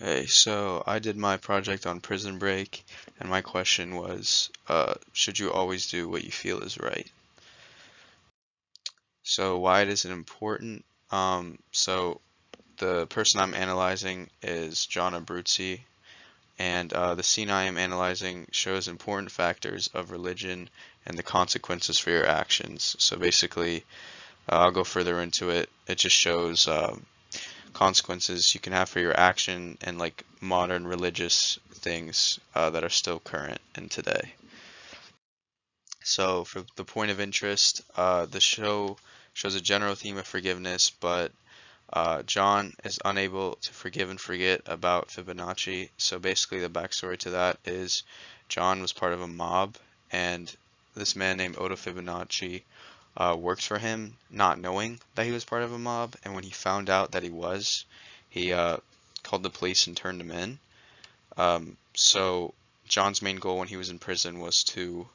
Hey, so I did my project on Prison Break, and my question was, should you always do what you feel is right? So why is it important? So the person I'm analyzing is John Abruzzi, and the scene I am analyzing shows important factors of religion and the consequences for your actions. So basically, I'll go further into it. It just shows consequences you can have for your action and like modern religious things that are still current in today. So, for the point of interest, the show shows a general theme of forgiveness, but John is unable to forgive and forget about Fibonacci. So, basically, the backstory to that is John was part of a mob, and this man named Odo Fibonacci worked for him, not knowing that he was part of a mob. And when he found out that he was, he called the police and turned him in. So John's main goal when he was in prison was to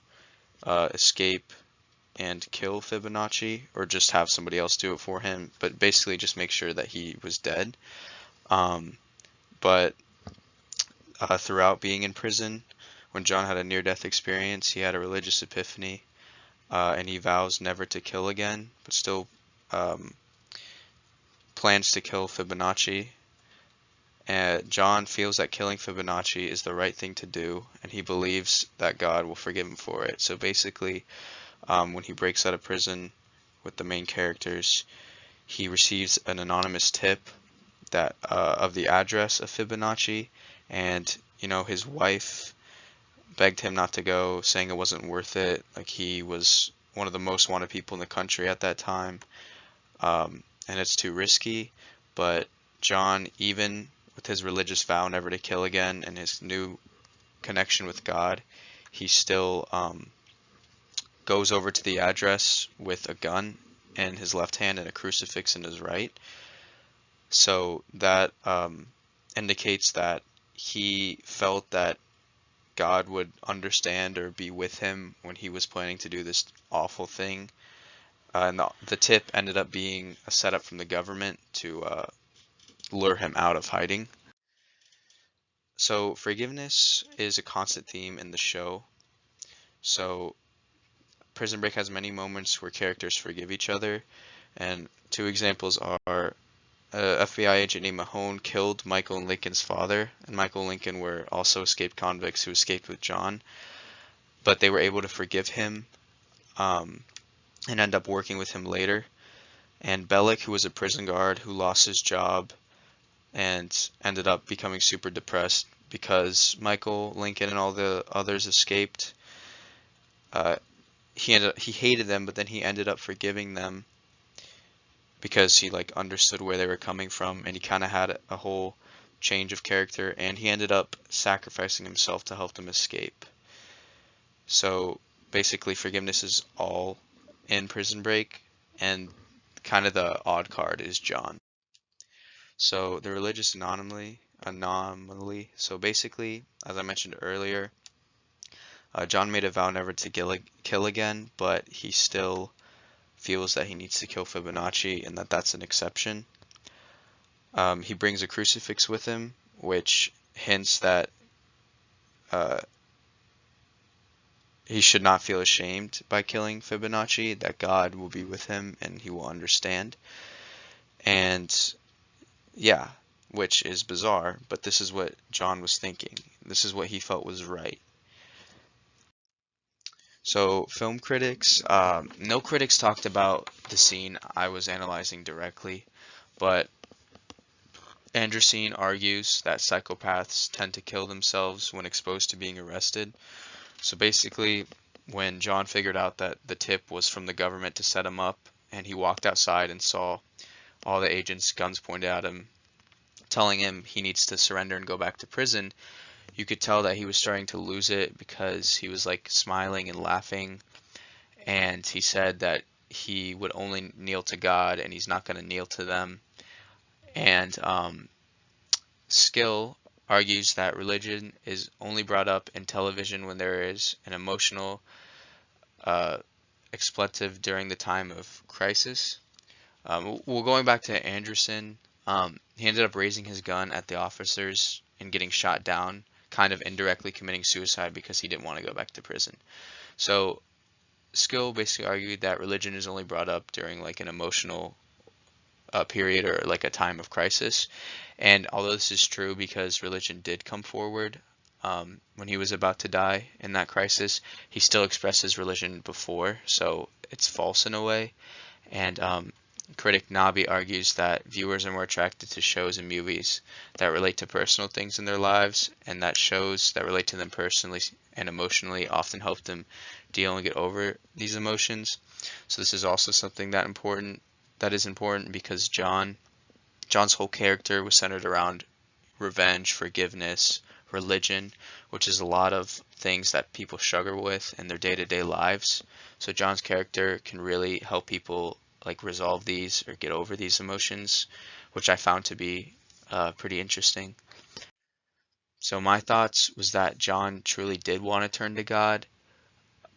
escape and kill Fibonacci, or just have somebody else do it for him, but basically just make sure that he was dead. Um, but throughout being in prison, when John had a near-death experience, he had a religious epiphany, and he vows never to kill again, but still um, plans to kill Fibonacci. John feels that killing Fibonacci is the right thing to do, and he believes that God will forgive him for it. So basically, when he breaks out of prison with the main characters, he receives an anonymous tip that of the address of Fibonacci, and his wife begged him not to go, saying it wasn't worth it. Like he was one of the most wanted people in the country at that time, and it's too risky. But John, even with his religious vow never to kill again and his new connection with God, he still goes over to the address with a gun in his left hand and a crucifix in his right. So that indicates that he felt that God would understand or be with him when he was planning to do this awful thing. And the tip ended up being a setup from the government to lure him out of hiding. So forgiveness is a constant theme in the show. So Prison Break has many moments where characters forgive each other, and two examples are FBI agent named Mahone killed Michael and Lincoln's father, and Michael and Lincoln were also escaped convicts who escaped with John, but they were able to forgive him um, and end up working with him later. And Bellick, who was a prison guard who lost his job and ended up becoming super depressed because Michael, Lincoln, and all the others escaped. Uh, he hated them, but then he ended up forgiving them because he like understood where they were coming from, and he kind of had a whole change of character, and he ended up sacrificing himself to help them escape. So basically, forgiveness is all in Prison Break, and kind of the odd card is John. So the religious anomaly. So basically, as I mentioned earlier, John made a vow never to kill again, but he still feels that he needs to kill Fibonacci and that that's an exception. He brings a crucifix with him, which hints that uh, he should not feel ashamed by killing Fibonacci, that God will be with him and he will understand. And yeah, which is bizarre, but this is what John was thinking. This is what he felt was right. So, film critics, no critics talked about the scene I was analyzing directly, but Andrusine argues that psychopaths tend to kill themselves when exposed to being arrested. So basically, when John figured out that the tip was from the government to set him up, and he walked outside and saw all the agents' guns pointed at him, telling him he needs to surrender and go back to prison, you could tell that he was starting to lose it because he was like smiling and laughing, and he said that he would only kneel to God and he's not going to kneel to them. And Skill argues that religion is only brought up in television when there is an emotional uh, expletive during the time of crisis. Well, going back to Anderson, He ended up raising his gun at the officers and getting shot down, kind of indirectly committing suicide because he didn't want to go back to prison. So Skill basically argued that religion is only brought up during like an emotional period or like a time of crisis. And although this is true because religion did come forward when he was about to die in that crisis, he still expressed his religion before, so it's false in a way. And critic Nabi argues that viewers are more attracted to shows and movies that relate to personal things in their lives, and that shows that relate to them personally and emotionally often help them deal and get over these emotions. So this is also something that is important because John's whole character was centered around revenge, forgiveness, religion, which is a lot of things that people struggle with in their day-to-day lives. So John's character can really help people like resolve these or get over these emotions, which I found to be pretty interesting. So my thoughts was that John truly did want to turn to God,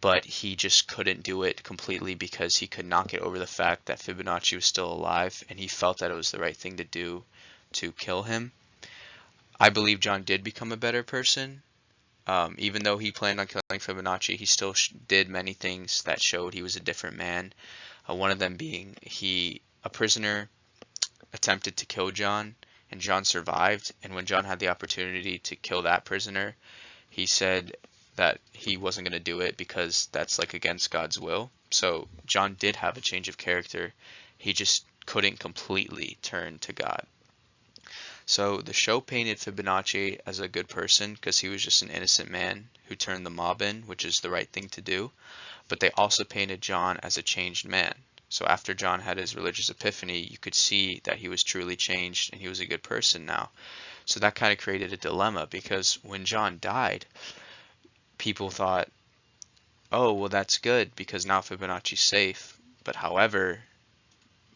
but he just couldn't do it completely because he could not get over the fact that Fibonacci was still alive, and he felt that it was the right thing to do to kill him. I believe John did become a better person. Even though he planned on killing Fibonacci, he still did many things that showed he was a different man. One of them being a prisoner attempted to kill John, and John survived. And when John had the opportunity to kill that prisoner, he said that he wasn't going to do it because that's like against God's will. So John did have a change of character. He just couldn't completely turn to God. So the show painted Fibonacci as a good person because he was just an innocent man who turned the mob in, which is the right thing to do. But they also painted John as a changed man. So after John had his religious epiphany, you could see that he was truly changed and he was a good person now. So that kind of created a dilemma because when John died, people thought, oh, well, that's good because now Fibonacci's safe. But however,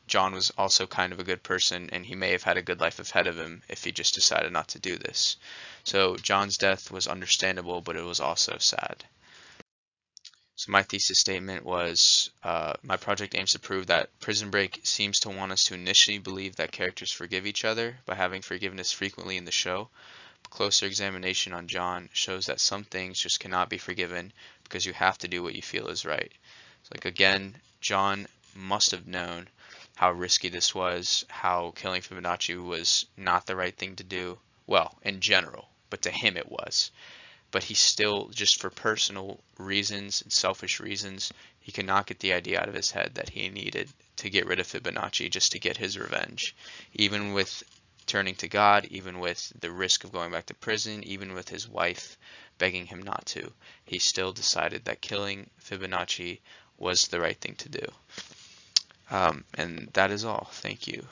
John was also kind of a good person, and he may have had a good life ahead of him if he just decided not to do this. So John's death was understandable, but it was also sad. So my thesis statement was, my project aims to prove that Prison Break seems to want us to initially believe that characters forgive each other by having forgiveness frequently in the show. But closer examination on John shows that some things just cannot be forgiven because you have to do what you feel is right. So like again, John must have known how risky this was, how killing Fibonacci was not the right thing to do. Well, in general, but to him it was. But he still, just for personal reasons and selfish reasons, he could not get the idea out of his head that he needed to get rid of Fibonacci just to get his revenge. Even with turning to God, even with the risk of going back to prison, even with his wife begging him not to, he still decided that killing Fibonacci was the right thing to do. And that is all. Thank you.